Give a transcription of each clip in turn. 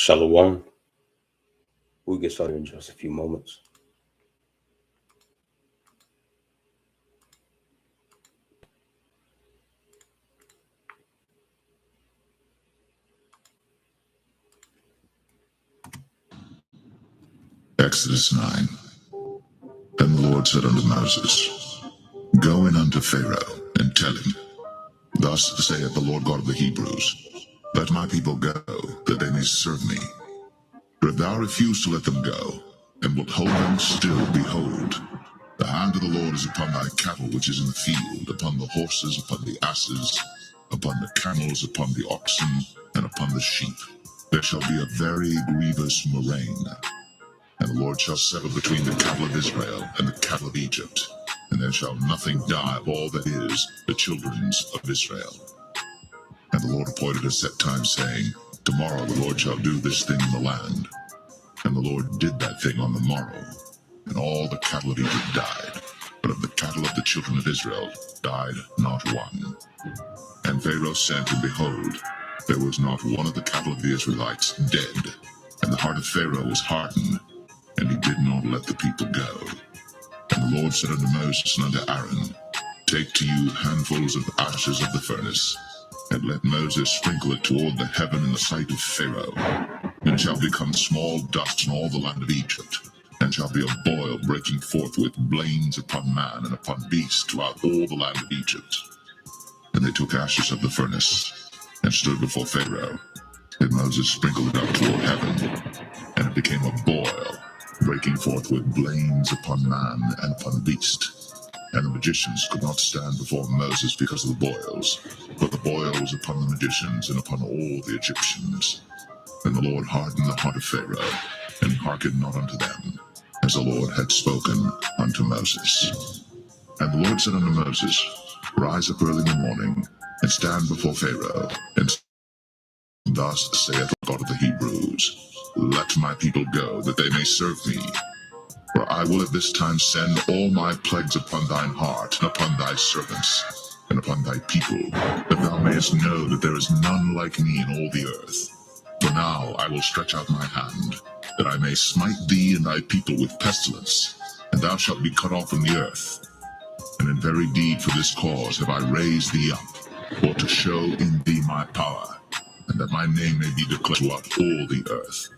Shalom. We'll get started in just a few moments. Exodus 9. Then the Lord said unto Moses, Go in unto Pharaoh, and tell him, Thus saith the Lord God of the Hebrews, Let my people go, that they may serve me. For if thou refuse to let them go, and wilt hold them still, behold, the hand of the Lord is upon thy cattle which is in the field, upon the horses, upon the asses, upon the camels, upon the oxen, and upon the sheep. There shall be a very grievous murrain. And the Lord shall settle between the cattle of Israel and the cattle of Egypt, and there shall nothing die of all that is the children's of Israel. And the Lord appointed a set time, saying, Tomorrow the Lord shall do this thing in the land. And the Lord did that thing on the morrow, and all the cattle of Egypt died, but of the cattle of the children of Israel died not one. And Pharaoh sent, and behold, there was not one of the cattle of the Israelites dead. And the heart of Pharaoh was hardened, and he did not let the people go. And the Lord said unto Moses and unto Aaron, Take to you handfuls of ashes of the furnace, and let Moses sprinkle it toward the heaven in the sight of Pharaoh. And it shall become small dust in all the land of Egypt, and shall be a boil breaking forth with blains upon man and upon beast throughout all the land of Egypt. And they took ashes of the furnace, and stood before Pharaoh. And Moses sprinkled it up toward heaven, and it became a boil, breaking forth with blains upon man and upon beast. And the magicians could not stand before Moses because of the boils, for the boil was upon the magicians and upon all the Egyptians. And the Lord hardened the heart of Pharaoh, and he hearkened not unto them, as the Lord had spoken unto Moses. And the Lord said unto Moses, Rise up early in the morning, and stand before Pharaoh, and thus saith the God of the Hebrews, Let my people go, that they may serve me. For I will at this time send all my plagues upon thine heart, and upon thy servants, and upon thy people, that thou mayest know that there is none like me in all the earth. For now I will stretch out my hand, that I may smite thee and thy people with pestilence, and thou shalt be cut off from the earth. And in very deed for this cause have I raised thee up, for to show in thee my power, and that my name may be declared throughout all the earth.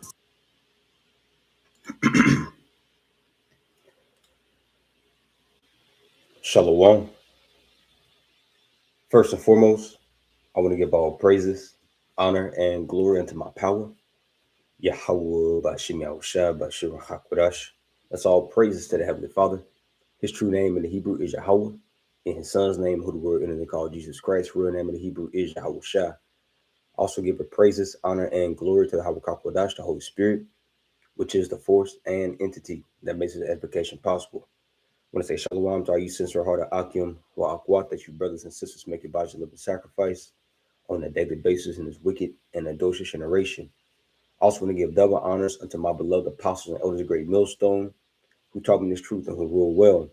Shalom. First and foremost, I want to give all praises, honor, and glory unto my power. Yahweh Bashim Yahushua Bashir HaKodash. That's all praises to the Heavenly Father. His true name in the Hebrew is Yahweh. In his son's name, who the word entity called Jesus Christ, real name in the Hebrew is Yahushua. Also give the praises, honor, and glory to the Yahweh Kodash, the Holy Spirit, which is the force and entity that makes this edification possible. I want to say shalom to all you sincere heart of Akim wa Akwat, that you brothers and sisters make your bodies a living sacrifice on a daily basis in this wicked and adulterous generation. Also want to give double honors unto my beloved apostles and elders of Great Millstone, who taught me this truth and who rule well.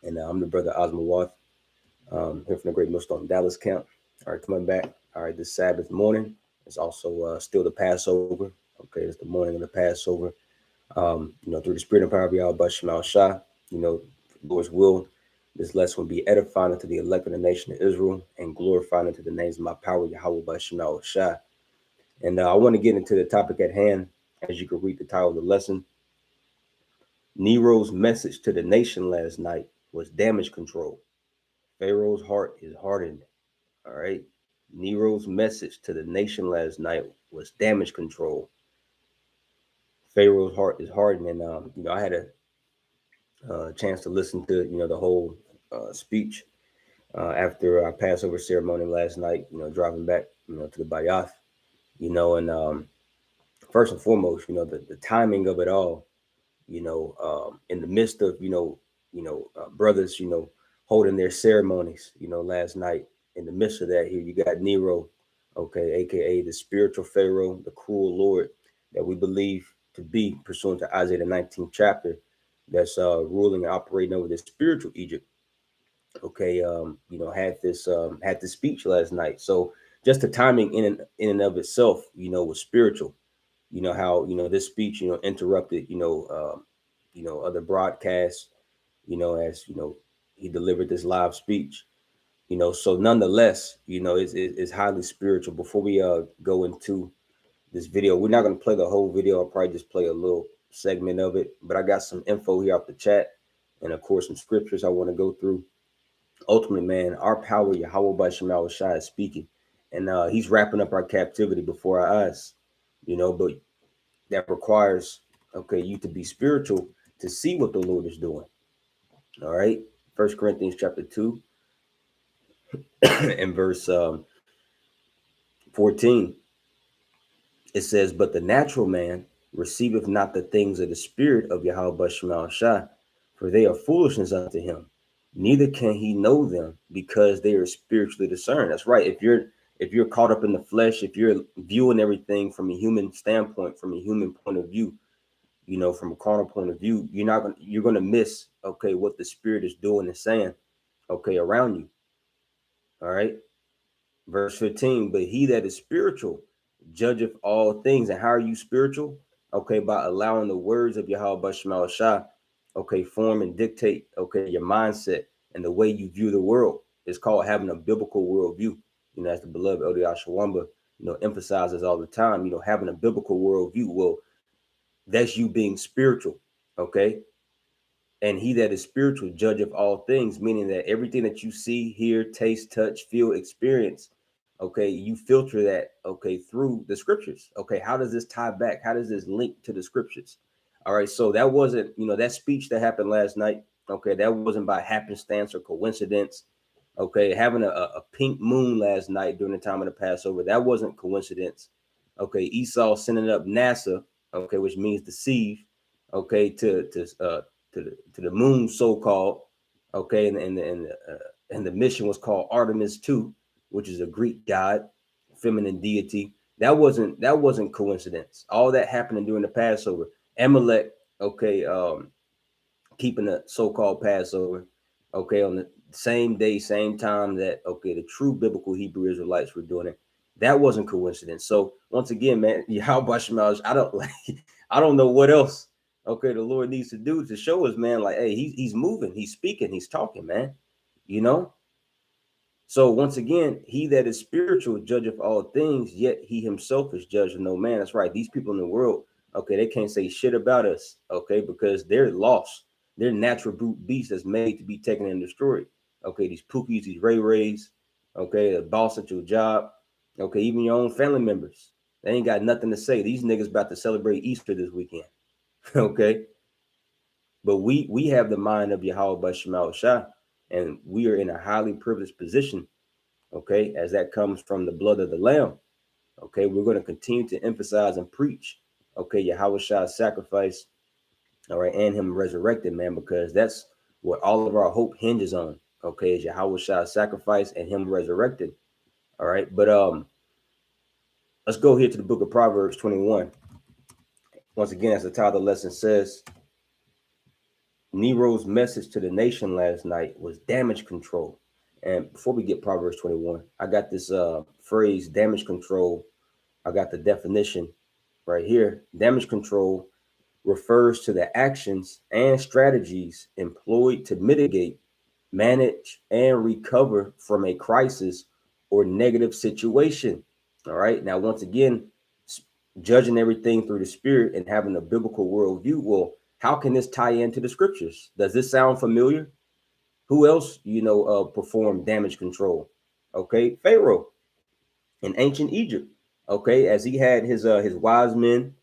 And I'm the brother Osmawat, here from the Great Millstone Dallas camp. All right, coming back. All right, this Sabbath morning. It's also still the Passover. Okay, it's the morning of the Passover. Through the spirit and power of Yahweh Shemal Shah, Lord's will, this lesson will be edifying unto the elect of the nation of Israel and glorifying unto the names of my power, Yahweh Shemal Shah. And I want to get into the topic at hand, as you can read the title of the lesson. Nero's message to the nation last night was damage control. Pharaoh's heart is hardened. All right. Nero's message to the nation last night was damage control. Pharaoh's heart is hardened. And, I had a chance to listen to, the whole speech after our Passover ceremony last night, driving back, to the Bayath, and first and foremost, the timing of it all, in the midst of, brothers, holding their ceremonies, last night. In the midst of that, here you got Nero, okay, aka the spiritual Pharaoh, the cruel Lord that we believe to be pursuant to Isaiah the 19th chapter, that's ruling and operating over the spiritual Egypt. Okay, had this speech last night. So just the timing in and of itself, was spiritual. You know how this speech interrupted other broadcasts, as he delivered this live speech. So nonetheless, it's highly spiritual. Before we go into this video, we're not going to play the whole video. I'll probably just play a little segment of it, but I got some info here off the chat, and of course some scriptures I want to go through. Ultimately, man, our power, Yahweh by Shemal Shai, is speaking, and he's wrapping up our captivity before our eyes. But that requires, you to be spiritual to see what the Lord is doing. All right, 1 Corinthians chapter 2 and verse 14. It says, "But the natural man receiveth not the things of the spirit of Yahweh Shemal Shai, for they are foolishness unto him. Neither can he know them, because they are spiritually discerned." That's right. If you're caught up in the flesh, if you're viewing everything from a human standpoint, from a human point of view, from a carnal point of view, you're gonna miss what the spirit is doing and saying around you. All right. Verse 15, "But he that is spiritual judgeth all things." And how are you spiritual? By allowing the words of Yahweh Shemal Shai, form and dictate, your mindset and the way you view the world. It's called having a biblical worldview. As the beloved Elder Ashawamba, emphasizes all the time, having a biblical worldview. Well, that's you being spiritual, okay? And he that is spiritual judgeth all things, meaning that everything that you see, hear, taste, touch, feel, experience, you filter that, through the scriptures. How does this tie back? How does this link to the scriptures? All right, so that wasn't, that speech that happened last night, that wasn't by happenstance or coincidence. Having a pink moon last night during the time of the Passover, that wasn't coincidence. Esau sending up NASA, which means deceive, to the moon, so called, and the mission was called Artemis 2, which is a Greek god, feminine deity. That wasn't coincidence. All that happening during the Passover. Amalek, keeping the so-called Passover, on the same day, same time that the true biblical Hebrew Israelites were doing it. That wasn't coincidence. So once again, man, Yahweh Shemash, I don't know what else the Lord needs to do to show us, man, like, hey, he's moving, he's speaking, he's talking, man. So once again, he that is spiritual judgeth all things, yet he himself is judged of no man. That's right. These people in the world, they can't say shit about us, because they're lost. They're natural brute beasts that's made to be taken and destroyed. These Pookies, these Ray Rays, the boss at your job, even your own family members. They ain't got nothing to say. These niggas about to celebrate Easter this weekend. But we have the mind of Yahweh by Shemal Shai, and we are in a highly privileged position, as that comes from the blood of the Lamb. We're going to continue to emphasize and preach, Yahweh Shai's sacrifice, all right, and him resurrected, man, because that's what all of our hope hinges on, is Yahweh Shai's sacrifice and him resurrected. All right, but let's go here to the book of Proverbs 21. Once again, as the title of the lesson says, Nero's message to the nation last night was damage control. And before we get Proverbs 21, I got this phrase, damage control. I got the definition right here. Damage control refers to the actions and strategies employed to mitigate, manage, and recover from a crisis or negative situation. All right. Now, once again, judging everything through the spirit and having a biblical worldview. Well, how can this tie into the scriptures? Does this sound familiar? Who else, performed damage control? Pharaoh in ancient Egypt. As he had his wise men,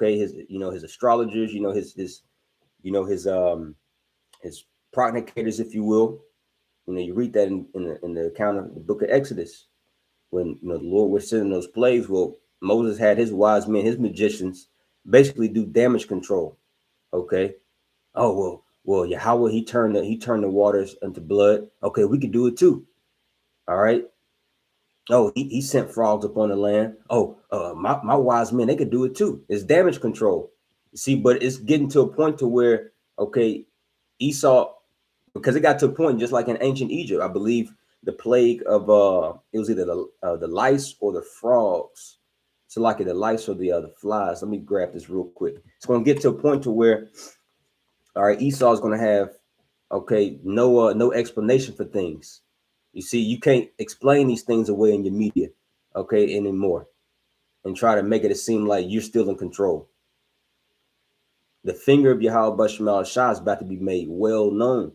his astrologers, his prognicators, if you will. You read that in the account of the book of Exodus, when the Lord was sending those plagues. Well, Moses had his wise men, his magicians, basically do damage control. Oh, well, Yahweh, he turned the waters into blood. We could do it too. All right. Oh, he sent frogs up on the land. Oh, my wise men, they could do it too. It's damage control. See, but it's getting to a point to where, Esau, because it got to a point, just like in ancient Egypt, I believe the plague of it was either the lice or the frogs. So like the lice or the flies. Let me grab this real quick. It's going to get to a point to where, all right, Esau is going to have, okay, no explanation for things. You see, you can't explain these things away in your media, okay, anymore, and try to make it seem like you're still in control. The finger of Yahweh Shemal Shah is about to be made well known,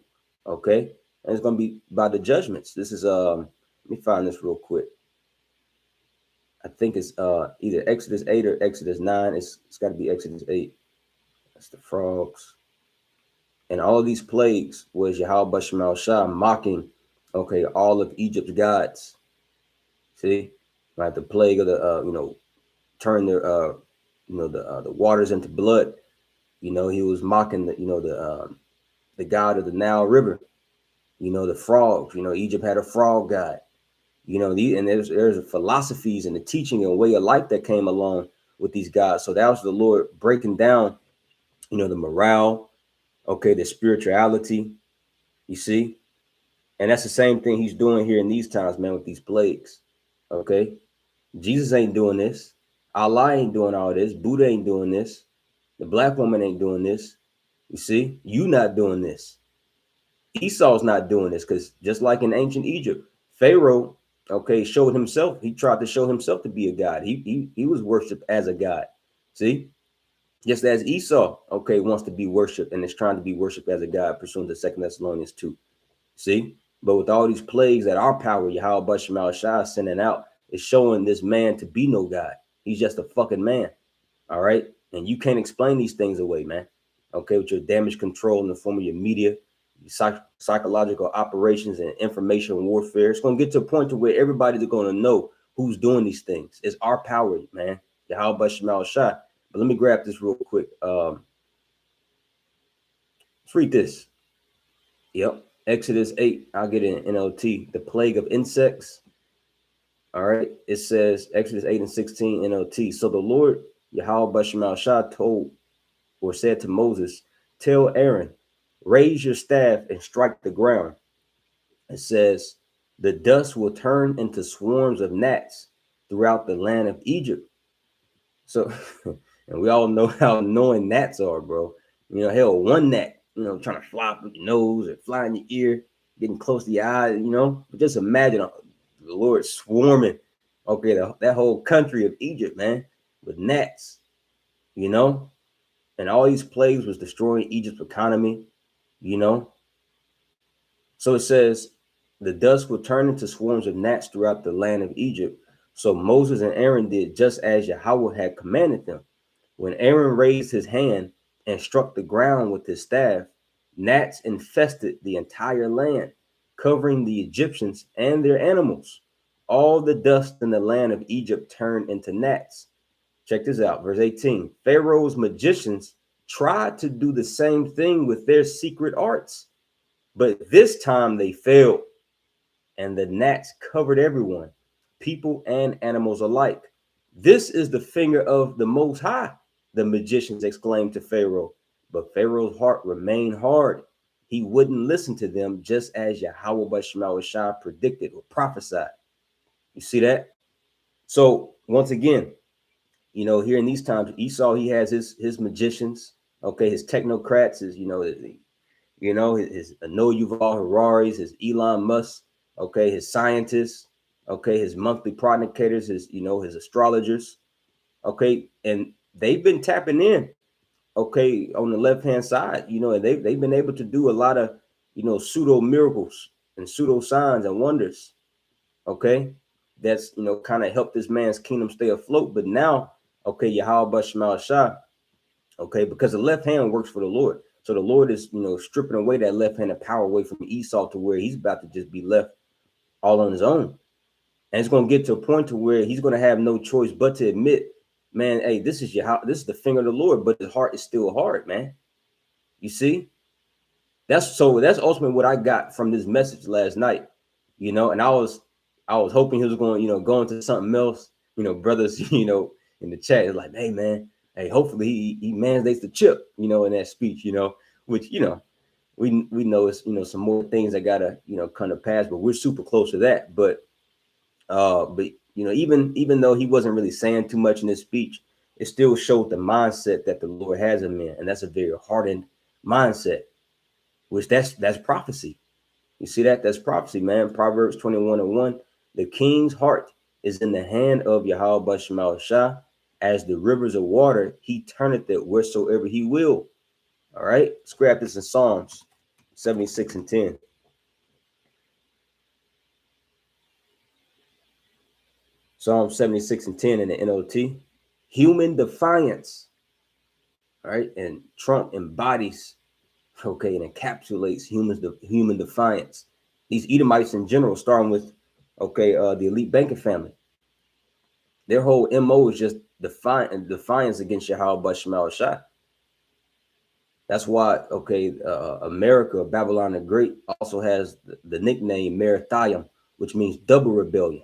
okay, and it's going to be by the judgments. This is let me find this real quick. I think it's either Exodus 8 or Exodus 9. It's got to be Exodus 8. That's the frogs. And all of these plagues was Yahweh Shemal Shah mocking, okay, all of Egypt's gods. See, like the plague of the turn the the waters into blood. He was mocking the god of the Nile River. The frogs. Egypt had a frog god. And there's philosophies and the teaching and way of life that came along with these gods. So that was the Lord breaking down, the morale, okay, the spirituality, you see, and that's the same thing he's doing here in these times, man, with these plagues. Okay, Jesus ain't doing this. Allah ain't doing all this. Buddha ain't doing this. The black woman ain't doing this. You see, you not doing this. Esau's not doing this, because just like in ancient Egypt, Pharaoh, okay, showed himself. He tried to show himself to be a god. He was worshipped as a god. See, just as Esau, okay, wants to be worshipped and is trying to be worshipped as a god, pursuant to 2 Thessalonians 2. See, but with all these plagues that our power, Yahweh Shemal Shah, is sending out, is showing this man to be no god. He's just a fucking man. All right, and you can't explain these things away, man. Okay, with your damage control in the form of your media, psychological operations, and information warfare. It's going to get to a point to where everybody's going to know who's doing these things. It's our power, man. Yahweh Shemal Shah. But let me grab this real quick. Let's read this. Yep. Exodus 8. I'll get it in NLT. The plague of insects. All right. It says Exodus 8 and 16 NLT. So the Lord, Yahweh Shemal Shah, told or said to Moses, tell Aaron, raise your staff and strike the ground. It says, the dust will turn into swarms of gnats throughout the land of Egypt. So, and we all know how annoying gnats are, bro. Hell, one gnat, trying to fly up your nose or fly in your ear, getting close to your eye, But just imagine the Lord swarming, okay, that whole country of Egypt, man, with gnats, and all these plagues was destroying Egypt's economy, So it says, the dust will turn into swarms of gnats throughout the land of Egypt. So Moses and Aaron did just as Yahweh had commanded them. When Aaron raised his hand and struck the ground with his staff, gnats infested the entire land, covering the Egyptians and their animals. All the dust in the land of Egypt turned into gnats. Check this out, verse 18. Pharaoh's magicians tried to do the same thing with their secret arts, but this time they failed, and the gnats covered everyone, people and animals alike. This is the finger of the Most High, the magicians exclaimed to Pharaoh. But Pharaoh's heart remained hard. He wouldn't listen to them, just as Yahweh Shemal Shah predicted or prophesied. You see that? So once again, here in these times, Esau, he has his magicians, okay, his technocrats, his Noah Yuval Harari's, his Elon Musk, okay, his scientists, okay, his monthly prognosticators, his astrologers, okay, and they've been tapping in, okay, on the left-hand side, and they've been able to do a lot of, pseudo miracles and pseudo signs and wonders, okay, that's, kind of helped this man's kingdom stay afloat. But now, okay, Yahweh Shemal Shah, okay, because the left hand works for the Lord. So the Lord is, stripping away that left-handed power away from Esau to where he's about to just be left all on his own. And it's going to get to a point to where he's going to have no choice but to admit, man, hey, this is the finger of the Lord, but his heart is still hard, man. You see? That's ultimately what I got from this message last night, and I was hoping he was going, go into something else, brothers, in the chat is like, hey, man, hey, hopefully he mandates the chip, in that speech, which, we know it's, some more things that gotta, come to pass, but we're super close to that. But even though he wasn't really saying too much in his speech, it still showed the mindset that the Lord has in men, and that's a very hardened mindset, which that's prophecy. You see that? That's prophecy, man. Proverbs 21:1. The king's heart is in the hand of Yahweh Bashemal Shah. As the rivers of water, he turneth it wheresoever he will. All right. Let's grab this in Psalms 76:10. Psalm 76:10 in the NOT. Human defiance. All right. And Trump embodies, okay, and encapsulates human defiance. These Edomites in general, starting with, okay, the elite banking family. Their whole MO is just defiance against Yahweh Bashemal Shah. That's why, okay, America, Babylon the Great, also has the nickname Merithium, which means double rebellion.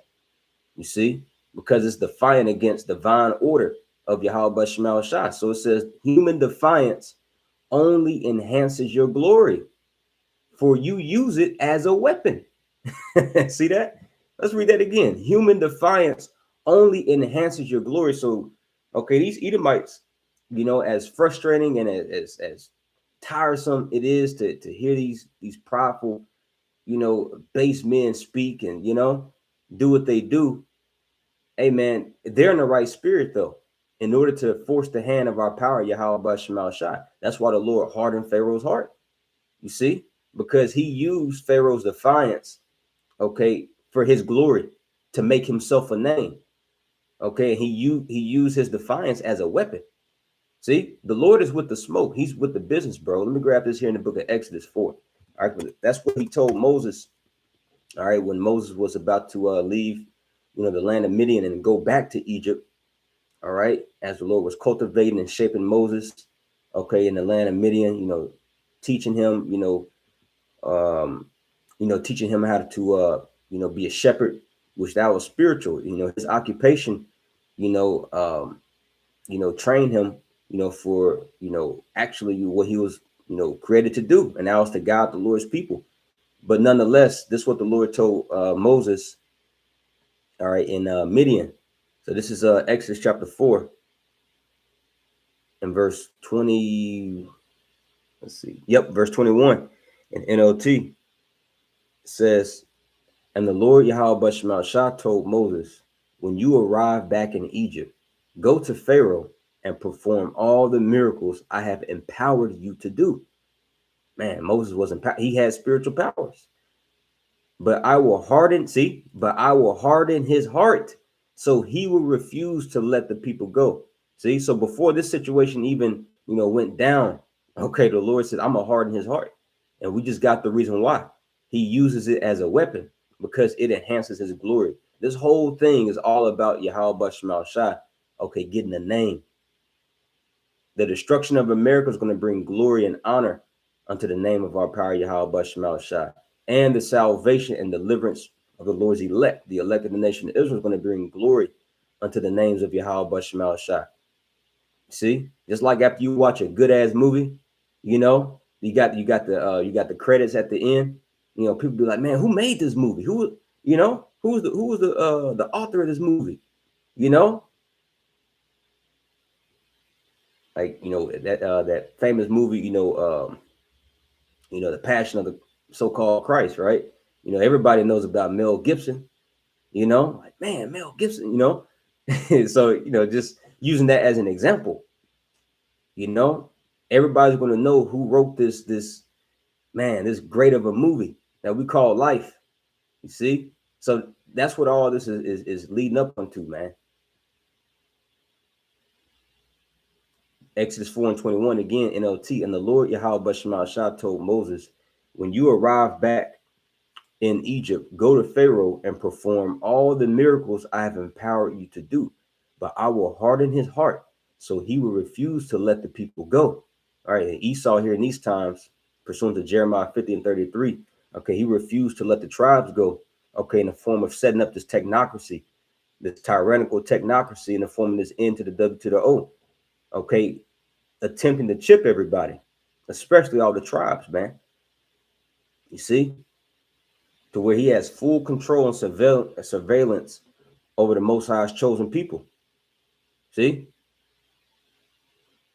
You see, because it's defiant against divine order of Yahweh Bashemal Shah. So it says, human defiance only enhances your glory, for you use it as a weapon. See that? Let's read that again. Human defiance only enhances your glory. So, okay, these Edomites, as frustrating and as tiresome it is to hear these prideful, base men speak and do what they do. Hey man, they're in the right spirit though. In order to force the hand of our power, Yahweh Bashemal Shah. That's why the Lord hardened Pharaoh's heart. You see, because he used Pharaoh's defiance, okay, for his glory, to make himself a name. Okay, he used his defiance as a weapon. See, the Lord is with the smoke. He's with the business, bro. Let me grab this here in the book of Exodus 4. All right, that's what he told Moses. All right, when Moses was about to leave, the land of Midian and go back to Egypt. All right, as the Lord was cultivating and shaping Moses, okay, in the land of Midian, teaching him, teaching him how to, be a shepherd, which that was spiritual. His occupation, train him, for, actually what he was, created to do, and that was to guide the Lord's people. But nonetheless, this is what the Lord told Moses, all right, in Midian. So this is Exodus chapter 4 and verse 20. Let's see. Yep, verse 21 in NLT says, and the Lord Yahweh Bashemal Shah told Moses, when you arrive back in Egypt, go to Pharaoh and perform all the miracles I have empowered you to do. Man, Moses was empowered. He had spiritual powers. But I will harden his heart, so he will refuse to let the people go. See, so before this situation even, went down, okay, the Lord said, I'm going to harden his heart. And we just got the reason why. He uses it as a weapon because it enhances his glory. This whole thing is all about Yahweh Bashemal Shah, okay, getting a name. The destruction of America is going to bring glory and honor unto the name of our power, Yahweh Bashemal Shah. And the salvation and deliverance of the Lord's elect, the elect of the nation of Israel, is going to bring glory unto the names of Yahweh Bashemal Shah. See, just like after you watch a good ass movie, you got the credits at the end. People be like, man, who made this movie? Who's the author of this movie? Like that famous movie, the Passion of the so-called Christ, right? Everybody knows about Mel Gibson. Like, man, Mel Gibson. So just using that as an example. Everybody's going to know who wrote this great of a movie that we call life. You see, so that's what all this is leading up onto, man. Exodus 4:21 again, NLT. And the Lord Yahweh Bashemal Shah told Moses, when you arrive back in Egypt, go to Pharaoh and perform all the miracles I have empowered you to do. But I will harden his heart, so he will refuse to let the people go. All right, and Esau here in these times, pursuant to Jeremiah 50:33, okay, he refused to let the tribes go, okay, in the form of setting up this technocracy, this tyrannical technocracy in the form of this N to the W to the O, okay, attempting to chip everybody, especially all the tribes, man. You see? To where he has full control and surveillance over the Most High's chosen people. See?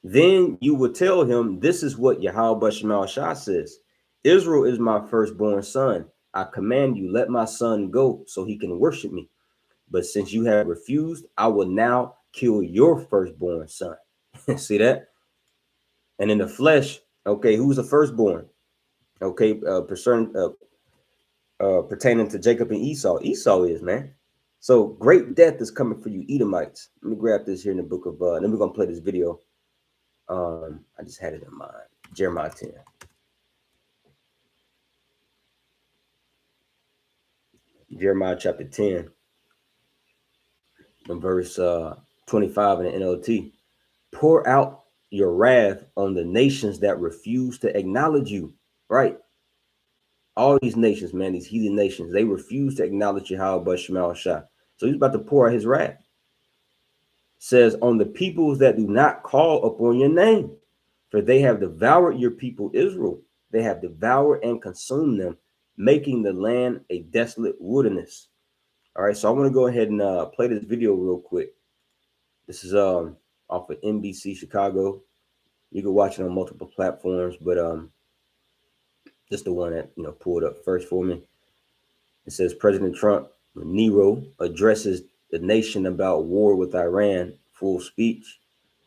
Then you will tell him, this is what Yahweh Shema Shah says. Israel is my firstborn son. I command you, let my son go so he can worship me. But since you have refused, I will now kill your firstborn son. See that? And in the flesh, okay, who's the firstborn? Okay, pertaining to Jacob and Esau. Esau is, man. So great death is coming for you, Edomites. Let me grab this here in the book of, then we're going to play this video. I just had it in mind. Jeremiah 10. Jeremiah chapter 10, and verse 25 in the NLT. Pour out your wrath on the nations that refuse to acknowledge you. Right? All these nations, man, these heathen nations, they refuse to acknowledge Yahweh Shema Shah. So he's about to pour out his wrath. Says, on the peoples that do not call upon your name, for they have devoured your people Israel. They have devoured and consumed them, making the land a desolate wilderness. All right, so I want to go ahead and play this video real quick. This is off of NBC Chicago. You can watch it on multiple platforms, but just the one that pulled up first for me. It says President Trump, Nero, addresses the nation about war with Iran, full speech.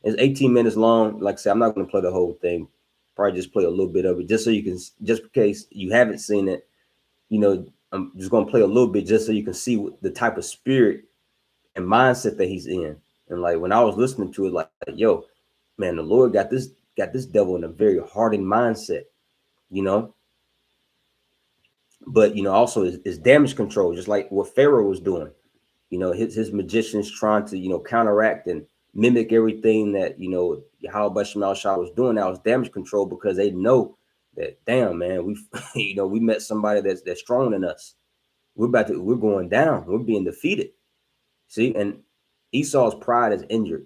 It's 18 minutes long. Like I said, I'm not going to play the whole thing. Probably just play a little bit of it, just so you can, just in case you haven't seen it. I'm just going to play a little bit just so you can see what the type of spirit and mindset that he's in. And like when I was listening to it, like yo, man, the Lord got this devil in a very hardened mindset, But also is damage control, just like what Pharaoh was doing. His magicians trying to counteract and mimic everything that Yahweh Shema Shah was doing. That was damage control, because they know that, damn, man, we we met somebody that's stronger than us. We're going down. We're being defeated. See, and Esau's pride is injured.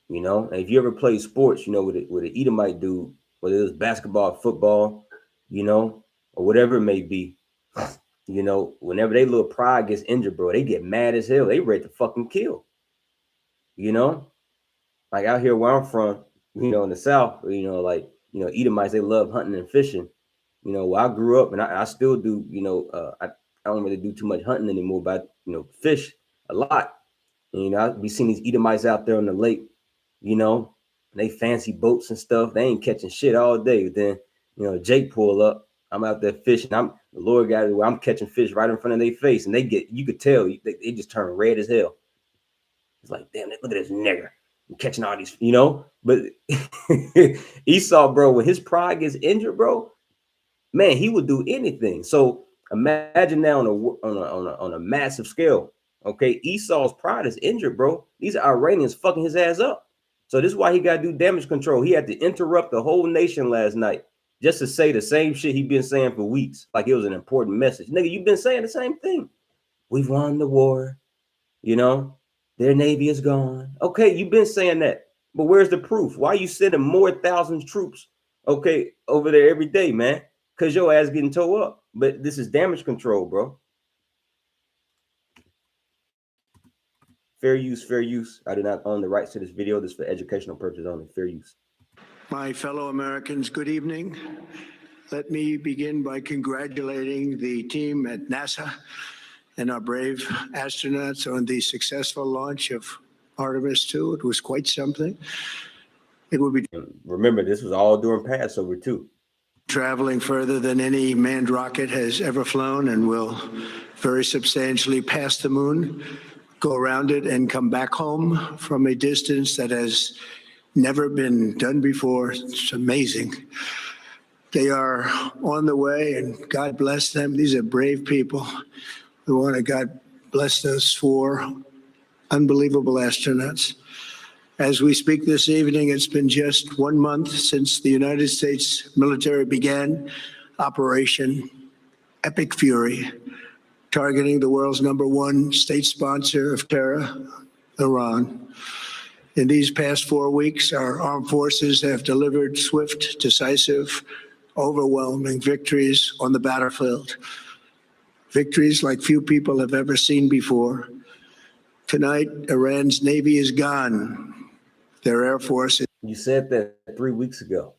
And if you ever play sports, what an Edomite do, whether it was basketball, football, or whatever it may be, whenever they little pride gets injured, bro, they get mad as hell. They ready to fucking kill. Like out here where I'm from, in the South, Edomites, they love hunting and fishing. Where I grew up, and I still do, I don't really do too much hunting anymore, but fish a lot. And, I be seeing these Edomites out there on the lake, they fancy boats and stuff. They ain't catching shit all day. But then, Jake pull up. I'm out there fishing. The Lord got it where I'm catching fish right in front of their face, and you could tell they just turn red as hell. It's like, damn, look at this nigger. I'm catching all these, But Esau, bro, when his pride gets injured, bro, man, he would do anything. So imagine now on a massive scale. Okay, Esau's pride is injured, bro. These Iranians fucking his ass up. So this is why he got to do damage control. He had to interrupt the whole nation last night just to say the same shit he'd been saying for weeks, like it was an important message. Nigga, you've been saying the same thing. We've won the war. Their navy is gone. Okay, you've been saying that, but where's the proof? Why are you sending more thousands troops, okay, over there every day, man? Because your ass getting towed up. But this is damage control, bro. Fair use, fair use. I do not own the rights to this video. This is for educational purposes only. Fair use. My fellow Americans, good evening. Let me begin by congratulating the team at NASA and our brave astronauts on the successful launch of Artemis 2. It was quite something. It will be. Remember, this was all during Passover, too. Traveling further than any manned rocket has ever flown, and will very substantially pass the moon, go around it, and come back home from a distance that has never been done before. It's amazing. They are on the way, and God bless them. These are brave people. We want to God bless those 4 unbelievable astronauts. As we speak this evening, it's been just 1 month since the United States military began Operation Epic Fury, targeting the world's #1 state sponsor of terror, Iran. In these past 4 weeks, our armed forces have delivered swift, decisive, overwhelming victories on the battlefield. Victories like few people have ever seen before. Tonight, Iran's Navy is gone. Their Air Force is. You said that 3 weeks ago.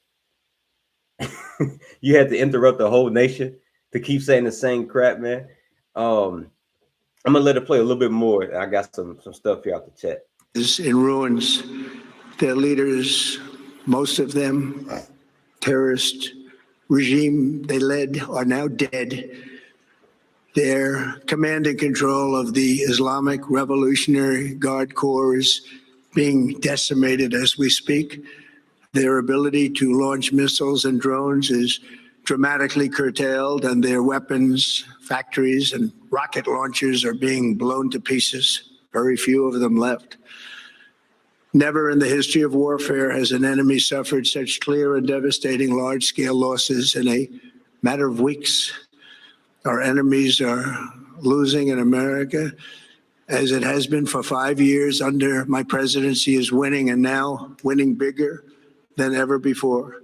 You had to interrupt the whole nation to keep saying the same crap, man. I'm gonna let it play a little bit more. I got some stuff here out the chat. Is in ruins. Their leaders, most of them, terrorist regime they led, are now dead. Their command and control of the Islamic Revolutionary Guard Corps is being decimated as we speak. Their ability to launch missiles and drones is dramatically curtailed, and their weapons factories and rocket launchers are being blown to pieces. Very few of them left. Never in the history of warfare has an enemy suffered such clear and devastating large-scale losses in a matter of weeks. Our enemies are losing in America, as it has been for 5 years under my presidency, is winning, and now winning bigger than ever before.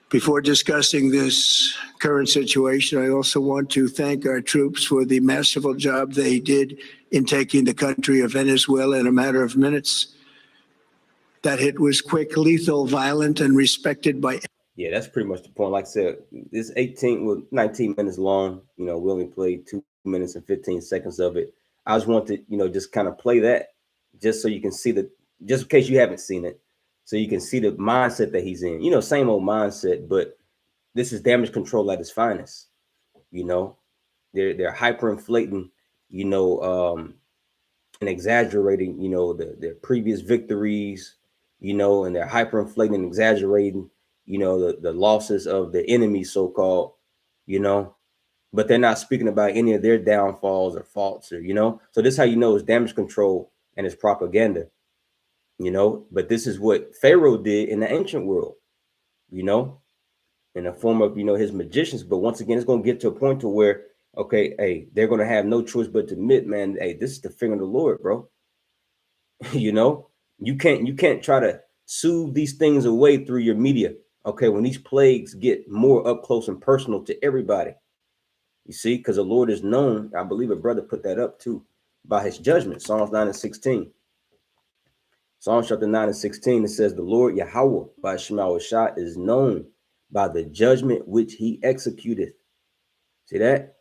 Before discussing this current situation, I also want to thank our troops for the masterful job they did in taking the country of Venezuela in a matter of minutes. That hit was quick, lethal, violent, and respected by. Yeah, that's pretty much the point. Like I said, it's 19 minutes long. You know, we only played 2 minutes and 15 seconds of it. I just want to, just kind of play that just so you can see just in case you haven't seen it, so you can see the mindset that he's in. Same old mindset, but this is damage control at its finest. They're hyperinflating, and exaggerating, their previous victories, and they're hyperinflating and exaggerating, the losses of the enemy, so-called, but they're not speaking about any of their downfalls or faults, or, so this is how it's damage control and it's propaganda, but this is what Pharaoh did in the ancient world, in the form of, his magicians. But once again, it's going to get to a point to where, okay, hey, they're going to have no choice but to admit, man, hey, this is the finger of the Lord, bro. You can't try to soothe these things away through your media. Okay, when these plagues get more up close and personal to everybody, you see, because the Lord is known. I believe a brother put that up too, by his judgment. Psalms 9:16. Psalms chapter 9:16. It says, the Lord Yahweh by Shema is known by the judgment which he executed. See that?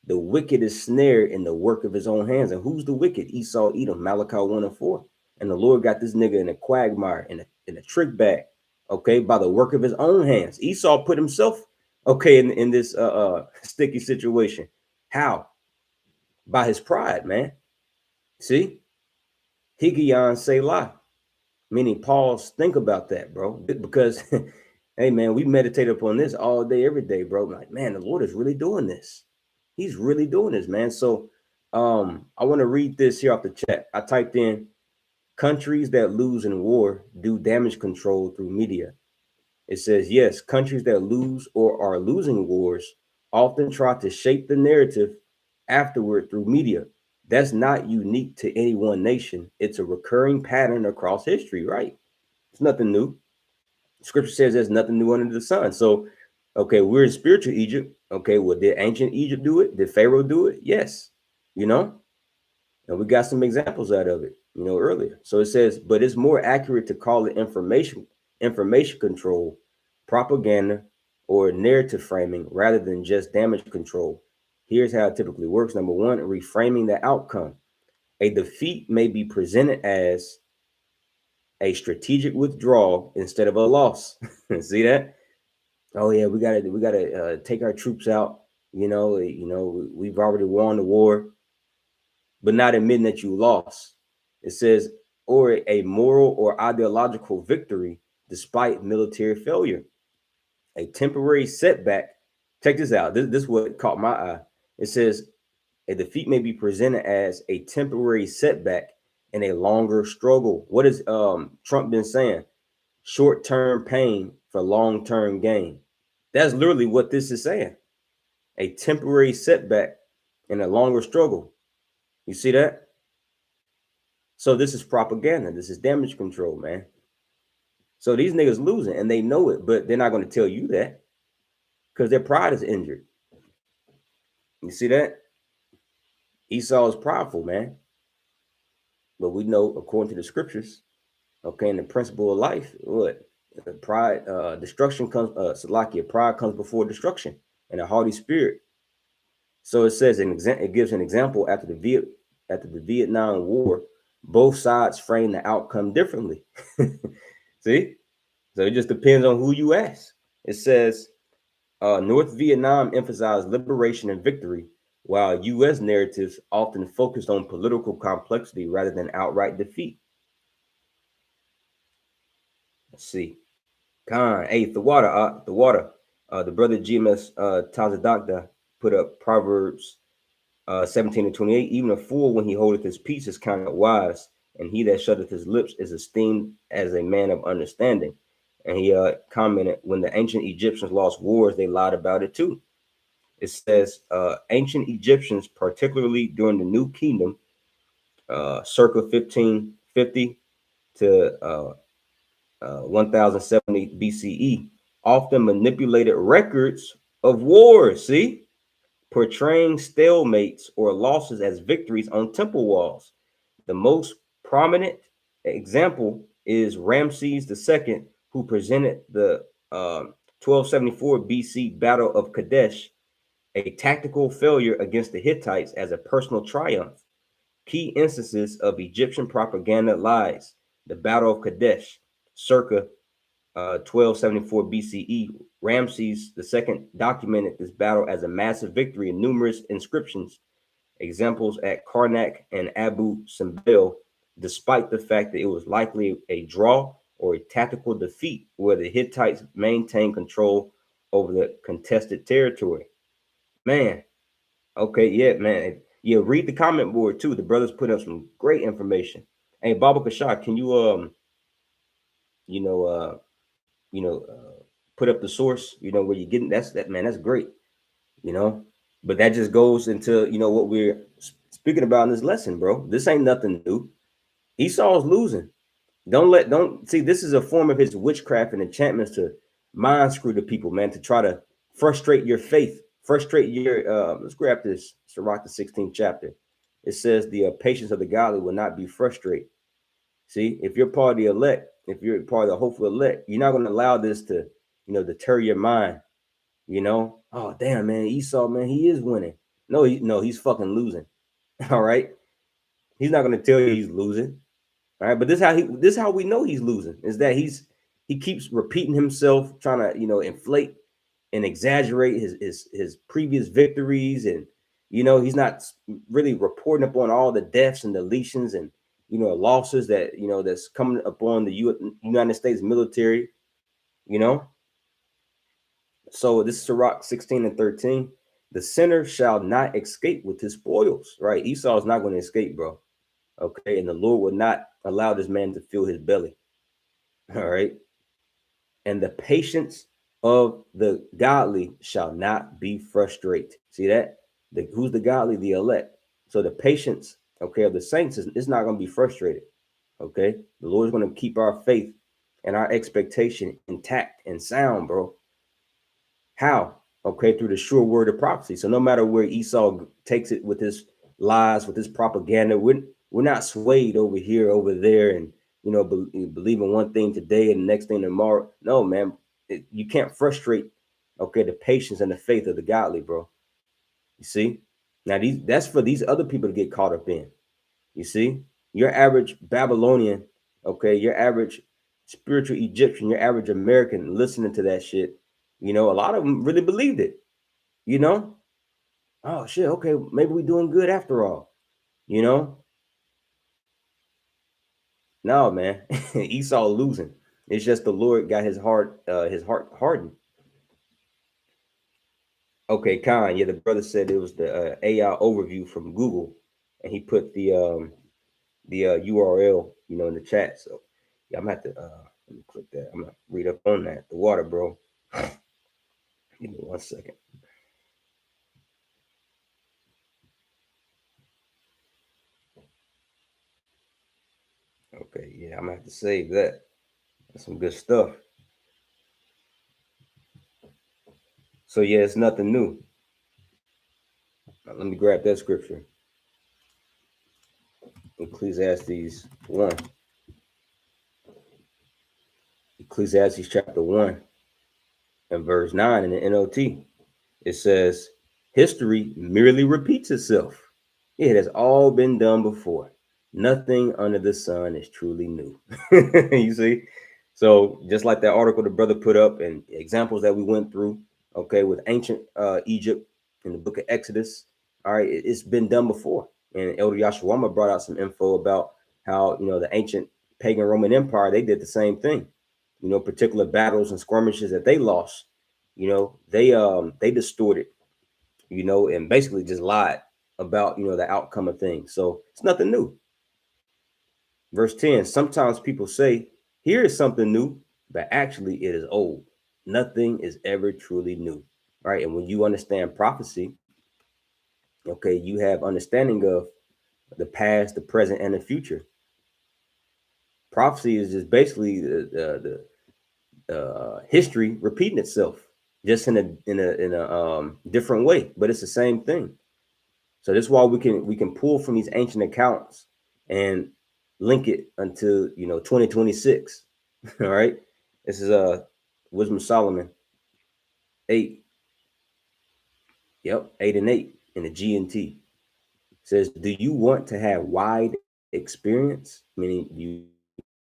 The wicked is snared in the work of his own hands. And who's the wicked? Esau, Edom, Malachi 1:4. And the Lord got this nigga in a quagmire, in a trick bag, okay, by the work of his own hands. Esau put himself, okay, in this sticky situation. How? By his pride, man. See? Higion Selah. Meaning pause, think about that, bro. Because, hey, man, we meditate upon this all day, every day, bro. Like, man, the Lord is really doing this. He's really doing this, man. So I want to read this here off the chat. I typed in, countries that lose in war do damage control through media. It says, yes, countries that lose or are losing wars often try to shape the narrative afterward through media. That's not unique to any one nation. It's a recurring pattern across history, right? It's nothing new. Scripture says there's nothing new under the sun. So, okay, we're in spiritual Egypt. Okay, well, did ancient Egypt do it? Did Pharaoh do it? Yes, and we got some examples out of it, earlier. So it says, but it's more accurate to call it information control, propaganda, or narrative framing rather than just damage control. Here's how it typically works. Number one, reframing the outcome. A defeat may be presented as a strategic withdrawal instead of a loss. See that? Oh yeah, we gotta take our troops out. We've already won the war, but not admitting that you lost. It says, or a moral or ideological victory despite military failure. A temporary setback. Check this out. This is what caught my eye. It says, a defeat may be presented as a temporary setback in a longer struggle. What has Trump been saying? Short-term pain for long-term gain. That's literally what this is saying. A temporary setback in a longer struggle. You see that? So this is propaganda. This is damage control, man. So these niggas losing and they know it, but they're not going to tell you that because their pride is injured. You see that? Esau is prideful, man. But we know, according to the scriptures, okay, and the principle of life, what pride, destruction comes, Salakia, pride comes before destruction, and a haughty spirit. So it says it gives an example after the Vietnam War, both sides frame the outcome differently. See, so it just depends on who you ask. It says North Vietnam emphasized liberation and victory, while U.S. narratives often focused on political complexity rather than outright defeat. Let's see. Khan, hey, the brother GMS Tazadakda put up Proverbs 17 and 28. Even a fool, when he holdeth his peace, is counted wise, and he that shutteth his lips is esteemed as a man of understanding. And he commented, when the ancient Egyptians lost wars, they lied about it too. It says ancient Egyptians, particularly during the New Kingdom, circa 1550 to 1070 BCE, often manipulated records of wars, see, portraying stalemates or losses as victories on temple walls. The most prominent example is Ramses II, who presented the 1274 BC Battle of Kadesh, a tactical failure against the Hittites, as a personal triumph. Key instances of Egyptian propaganda lies: the Battle of Kadesh, circa 1274 BCE. Ramses II documented this battle as a massive victory in numerous inscriptions, examples at Karnak and Abu Simbel, despite the fact that it was likely a draw or a tactical defeat where the Hittites maintained control over the contested territory. Man, okay, yeah, man. Yeah, read the comment board too. The brothers put up some great information. Hey, Baba Kashak, can you you know, uh, you know, put up the source, where you're getting that man, that's great, you know. But that just goes into, what we're speaking about in this lesson, bro. This ain't nothing new. Esau's losing. Don't see, this is a form of his witchcraft and enchantments to mind screw the people, man, to try to frustrate your faith, frustrate your let's grab this Sirach, the 16th chapter. It says the patience of the godly will not be frustrated. See, if you're part of the elect, if you're part of the hopeful elect, you're not going to allow this to, deter your mind. Oh damn, man, Esau, man, he is winning. No, he's fucking losing. All right, he's not going to tell you he's losing. All right, but this is how we know he's losing, is that he keeps repeating himself, trying to inflate and exaggerate his previous victories, and he's not really reporting upon all the deaths and deletions and losses that that's coming upon the United States military. You know, so this is Sirach 16 and 13. The sinner shall not escape with his spoils. Right, Esau is not going to escape, bro. Okay, and the Lord will not allow this man to fill his belly. All right, and the patience of the godly shall not be frustrated. See that? Who's the godly? The elect. So the patience, okay, of the saints is not going to be frustrated. Okay, the Lord is going to keep our faith and our expectation intact and sound, bro. How? Okay, through the sure word of prophecy. So no matter where Esau takes it with his lies, with his propaganda, we're not swayed over here, over there, and believe in one thing today and the next thing tomorrow. No, man, you can't frustrate, okay, the patience and the faith of the godly, bro. You see, now that's for these other people to get caught up in. You see, your average Babylonian, okay, your average spiritual Egyptian, your average American listening to that shit, a lot of them really believed it. Oh shit, okay, maybe we're doing good after all. No, man, Esau losing. It's just the Lord got his heart hardened. Okay, Khan, yeah, the brother said it was the AI overview from Google, and he put the URL, in the chat. So yeah, I'm gonna have to let me click that. I'm gonna read up on that. The water, bro. Give me 1 second. Okay, yeah, I'm gonna have to save that. That's some good stuff. So yeah, it's nothing new. Now, let me grab that scripture. Ecclesiastes 1. Ecclesiastes chapter 1 and verse 9 in the NLT. It says, history merely repeats itself. It has all been done before. Nothing under the sun is truly new. You see? So just like that article the brother put up and examples that we went through, okay, with ancient Egypt in the book of Exodus, all right, it's been done before. And Elder Yashawama brought out some info about how, the ancient pagan Roman Empire, they did the same thing. Particular battles and skirmishes that they lost, they distorted, and basically just lied about, the outcome of things. So it's nothing new. Verse 10, sometimes people say, here is something new, but actually it is old. Nothing is ever truly new. Right. And when you understand prophecy, okay, you have understanding of the past, the present, and the future. Prophecy is just basically the history repeating itself, just in a different way, but it's the same thing. So that's why we can pull from these ancient accounts and link it until 2026. All right, this is Wisdom of Solomon 8. Yep, 8 and 8 in the G&T. It says, do you want to have wide experience? Meaning you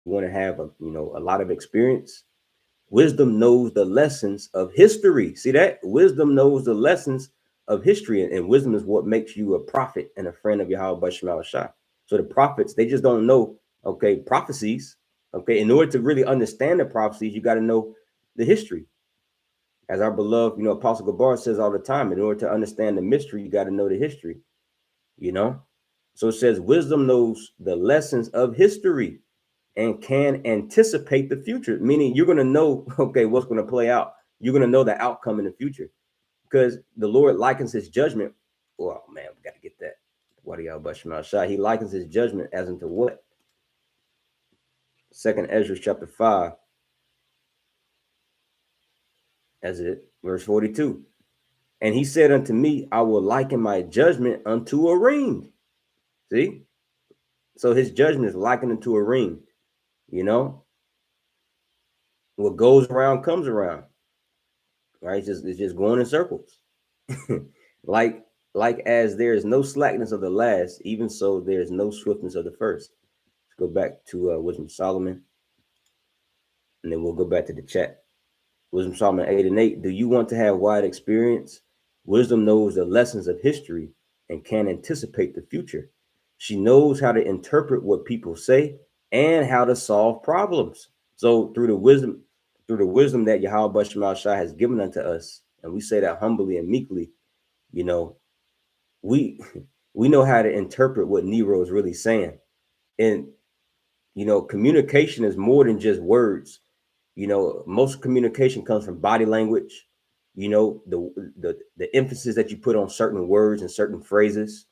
want to have a lot of experience. Wisdom knows the lessons of history. See that? Wisdom knows the lessons of history, and wisdom is what makes you a prophet and a friend of Yahweh Shema Shah. So the prophets, they just don't know, okay, prophecies. Okay, in order to really understand the prophecies, you got to know the history. As our beloved, Apostle Gabar says all the time, in order to understand the mystery, you got to know the history. So it says wisdom knows the lessons of history and can anticipate the future, meaning you're going to know, okay, what's going to play out. You're going to know the outcome in the future, because the Lord likens his judgment. Oh man, we got to get that. What are y'all bushing out shot? He likens his judgment as into what? 2nd Ezra chapter 5. As it, verse 42. And he said unto me, I will liken my judgment unto a ring. See? So his judgment is likened unto a ring. What goes around comes around. Right? It's just going in circles. like as there is no slackness of the last, even so there is no swiftness of the first. Let's go back to Wisdom of Solomon, and then we'll go back to the chat. Wisdom of Solomon 8 and 8. Do you want to have wide experience? Wisdom knows the lessons of history and can anticipate the future. She knows how to interpret what people say and how to solve problems. So through the wisdom that Yahweh Shema Shah has given unto us, and we say that humbly and meekly, we know how to interpret what Nero's really saying. And communication is more than just words. Most communication comes from body language, the emphasis that you put on certain words and certain phrases,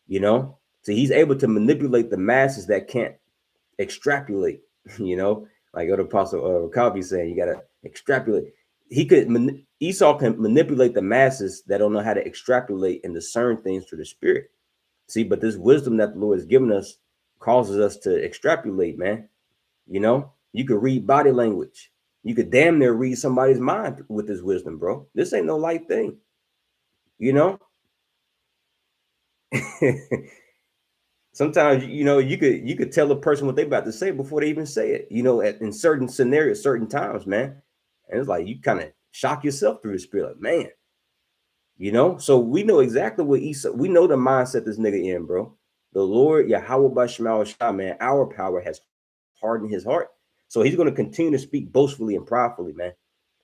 so he's able to manipulate the masses that can't extrapolate, like what Apostle Rakabi saying, you got to extrapolate. Esau can manipulate the masses that don't know how to extrapolate and discern things through the spirit. See, but this wisdom that the Lord has given us causes us to extrapolate, man. You could read body language. You could damn near read somebody's mind with this wisdom, bro. This ain't no light thing. Sometimes, you could tell a person what they about to say before they even say it, in certain scenarios, certain times, man. And it's like you kind of shock yourself through the spirit, like, man. So we know exactly what Esau, we know the mindset this nigga in, bro. The Lord, Yahweh Bashmal Shah, man, our power has hardened his heart. So he's going to continue to speak boastfully and proudly, man.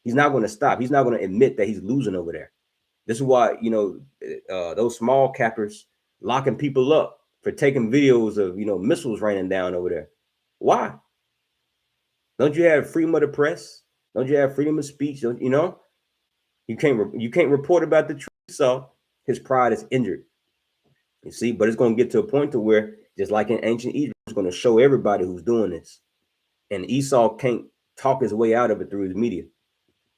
He's not going to stop. He's not going to admit that he's losing over there. This is why, those small cappers locking people up for taking videos of, missiles raining down over there. Why? Don't you have freedom of the press? Don't you have freedom of speech? You can't report about the truth. So his pride is injured. You see, but it's going to get to a point to where, just like in ancient Egypt, it's going to show everybody who's doing this. And Esau can't talk his way out of it through his media.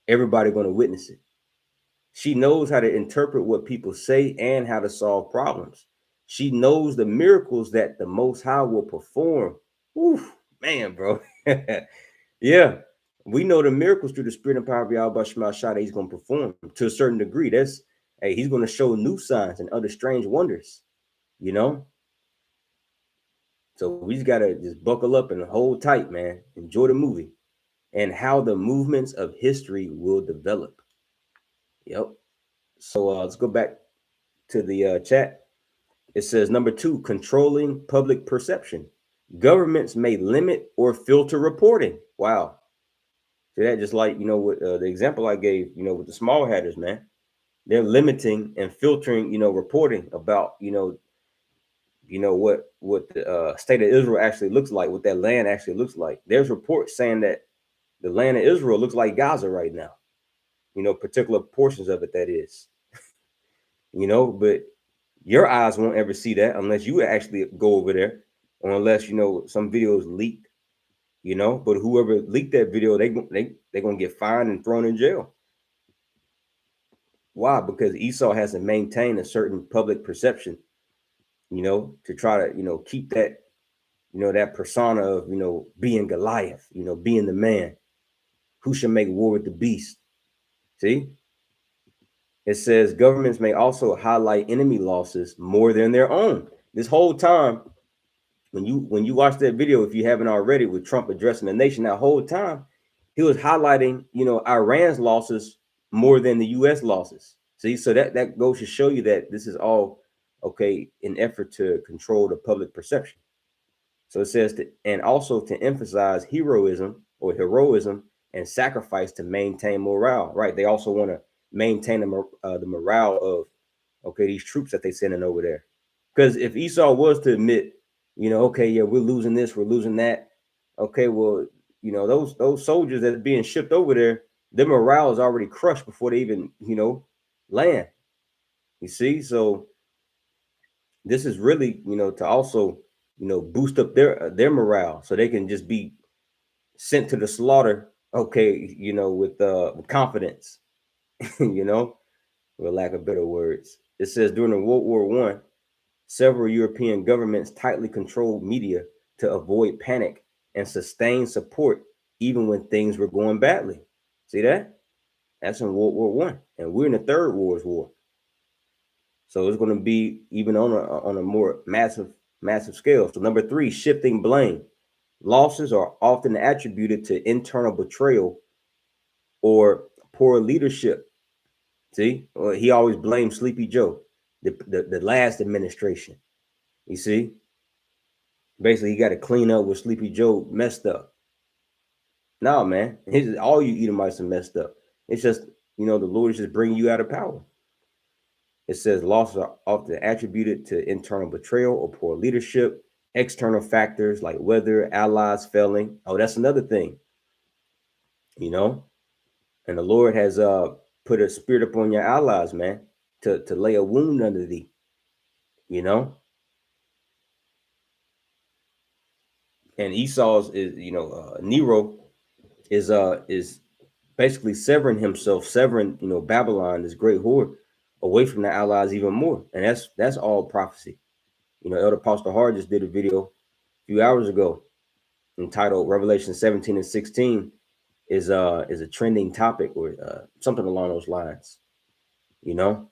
Everybody going to witness it. She knows how to interpret what people say and how to solve problems. She knows the miracles that the Most High will perform. Oof, man, bro. Yeah, we know the miracles through the spirit and power of Yahweh Shema Shah that he's going to perform to a certain degree. That's, hey, he's going to show new signs and other strange wonders, you know? So we just got to just buckle up and hold tight, man. Enjoy the movie and how the movements of history will develop. Yep. So let's go back to the chat. It says number 2, controlling public perception. Governments may limit or filter reporting. Wow. So that just like, with the example I gave, with the small hatters, man, they're limiting and filtering, reporting about, what the state of Israel actually looks like, what that land actually looks like. There's reports saying that the land of Israel looks like Gaza right now, particular portions of it, that is, but your eyes won't ever see that unless you actually go over there, or unless, some videos leaked, but whoever leaked that video, they're going to get fined and thrown in jail. Why? Because Esau has to maintain a certain public perception, to try to, keep that, that persona of, being Goliath, being the man who should make war with the beast. See? It says governments may also highlight enemy losses more than their own. This whole time, when you watch that video, if you haven't already, with Trump addressing the nation, that whole time, he was highlighting, Iran's losses more than the U.S. losses. See, so that goes to show you that this is all okay in effort to control the public perception. So it says and also to emphasize heroism and sacrifice to maintain morale. Right? They also want to maintain the morale of these troops that they sending over there. Because if Esau was to admit, okay, yeah, we're losing this, we're losing that. Okay, well, those soldiers that's being shipped over there, their morale is already crushed before they even, land. You see, so this is really, to also, boost up their morale, so they can just be sent to the slaughter. Okay, with confidence, for lack of better words. It says during the World War I, several European governments tightly controlled media to avoid panic and sustain support even when things were going badly. See that? That's in World War I, and we're in the Third World War. So it's going to be even on a more massive scale. So number 3, shifting blame. Losses are often attributed to internal betrayal or poor leadership. See, he always blames Sleepy Joe, the last administration. You see, basically he got to clean up what Sleepy Joe messed up. No, man, all you Edomites are messed up. It's just, the Lord is just bringing you out of power. It says losses are often attributed to internal betrayal or poor leadership, external factors like weather, allies failing. Oh, that's another thing, and the Lord has put a spirit upon your allies, man, to lay a wound under thee, and Esau's is, Nero is basically severing, Babylon, this great horde, away from the allies even more. And that's all prophecy. Elder Pastor Hard just did a video a few hours ago entitled Revelation 17 and 16 is a trending topic, or something along those lines, and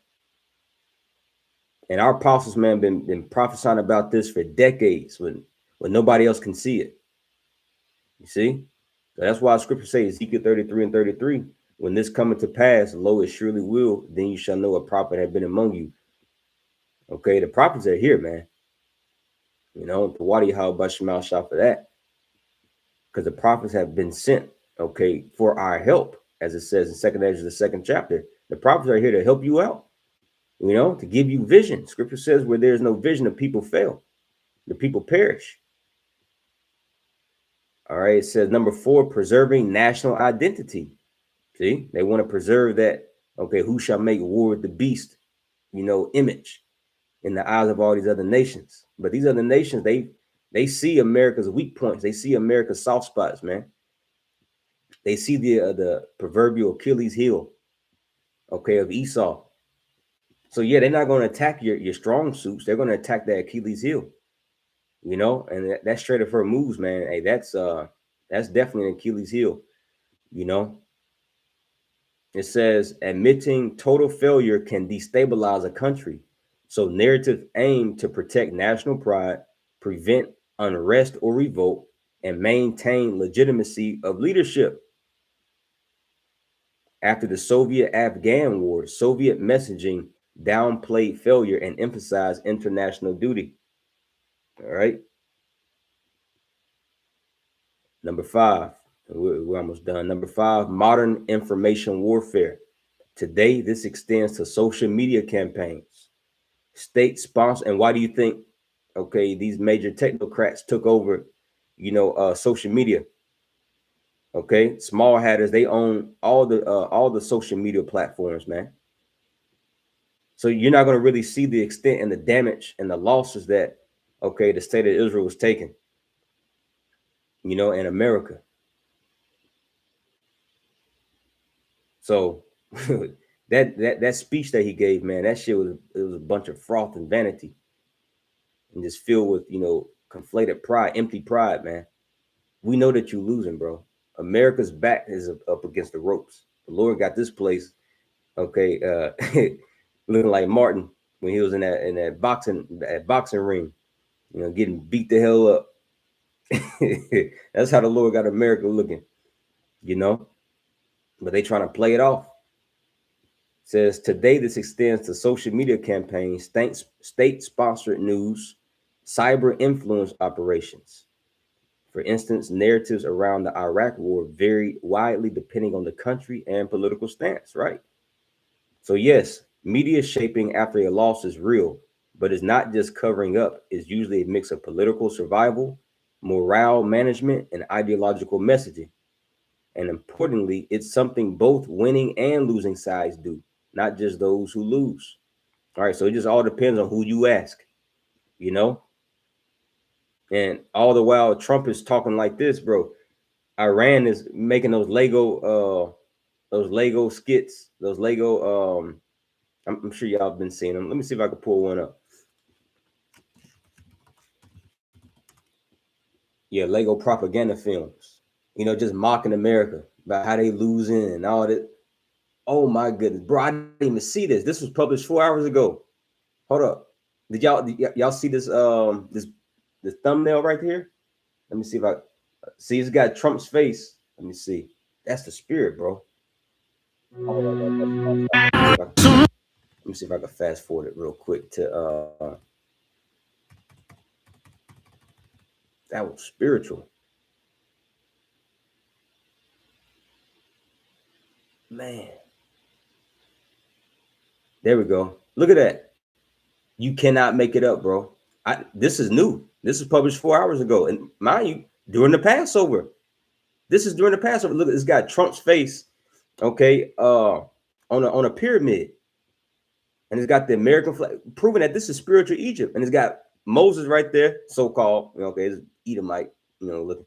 our apostles, man, been prophesying about this for decades when nobody else can see it. You see? So that's why scripture says, Ezekiel 33 and 33, when this cometh to pass, lo, it surely will, then you shall know a prophet have been among you. Okay, the prophets are here, man. To Wadi how Bashmal shot for that. Because the prophets have been sent, for our help, as it says in 2nd Ezra, the 2nd chapter. The prophets are here to help you out, to give you vision. Scripture says where there's no vision, the people fail. The people perish. All right, it says number 4, preserving national identity. See, they want to preserve that, who shall make war with the beast, image in the eyes of all these other nations. But these other nations, they see America's weak points. They see America's soft spots, man. They see the proverbial Achilles heel, of Esau. So yeah, they're not going to attack your strong suits. They're going to attack that Achilles heel, you know, and that's straight of her moves, man. Hey, that's definitely an Achilles heel, you know. It says admitting total failure can destabilize a country. So narrative aim to protect national pride, prevent unrest or revolt, and maintain legitimacy of leadership. After the Soviet-Afghan War, Soviet messaging downplayed failure and emphasized international duty. All right. Number 5, we're almost done. Number 5, modern information warfare. Today, this extends to social media campaigns, state sponsor. And why do you think, okay, these major technocrats took over, you know, social media? Okay, small hatters, they own all the social media platforms, man. So you're not going to really see the extent and the damage and the losses that, okay, the state of Israel was taking, you know, in America. So that speech that he gave, man, that shit was a bunch of froth and vanity, and just filled with, you know, conflated pride, empty pride, man. We know that you're losing, bro. America's back is up against the ropes. The Lord got this place, okay, looking like Martin when he was in that boxing ring, you know, getting beat the hell up. That's how the Lord got America looking, you know. But they trying to play it off. It says today this extends to social media campaigns, state-sponsored news, cyber influence operations. For instance, narratives around the Iraq war vary widely depending on the country and political stance, right? So yes, media shaping after a loss is real, but it's not just covering up. It's usually a mix of political survival, morale management, and ideological messaging. And importantly, it's something both winning and losing sides do, not just those who lose. All right, so it just all depends on who you ask, you know? And all the while Trump is talking like this, bro. Iran is making those Lego skits, those Lego I'm sure y'all been seeing them. Let me see if I can pull one up. Yeah, Lego propaganda films. You know, just mocking America about how they losing and all that. Oh my goodness, bro! I didn't even see this. This was published 4 hours ago. Hold up, did y'all see this? This thumbnail right here. Let me see if I see. It's got Trump's face. Let me see. That's the spirit, bro. Let me see if I can fast forward it real quick to that was spiritual. Man. There we go. Look at that. You cannot make it up, bro. This is new. This is published 4 hours ago. And mind you, during the Passover. This is during the Passover. Look, it's got Trump's face, okay, on a pyramid. And it's got the American flag, proving that this is spiritual Egypt. And it's got Moses right there, so-called, okay, it's Edomite, looking,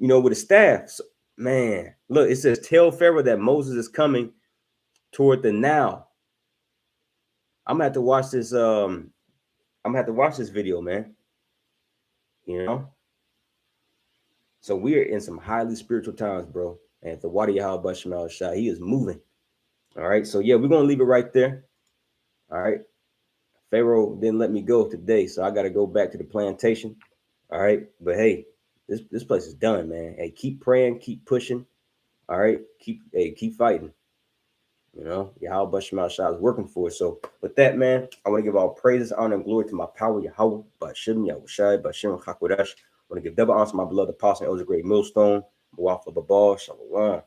with a staff. So, man, look, it says, tell Pharaoh that Moses is coming toward the Nile. I'm gonna have to watch this. I'm gonna have to watch this video, man. So we're in some highly spiritual times, bro. And the Wadi Yahweh Shemal Shah, he is moving. All right. So yeah, we're gonna leave it right there. All right. Pharaoh didn't let me go today, so I gotta go back to the plantation. All right. But hey, this place is done, man. Hey, keep praying, keep pushing. All right. Keep fighting. Yahweh Shemal Shah is working for us. So with that, man, I want to give all praises, honor, and glory to my power, Yahweh, Bashim, Yahushai, Bashim, Hakodash. I want to give double honor to my beloved apostle, Elder Great Millstone, Mawaf Babal, Shalom.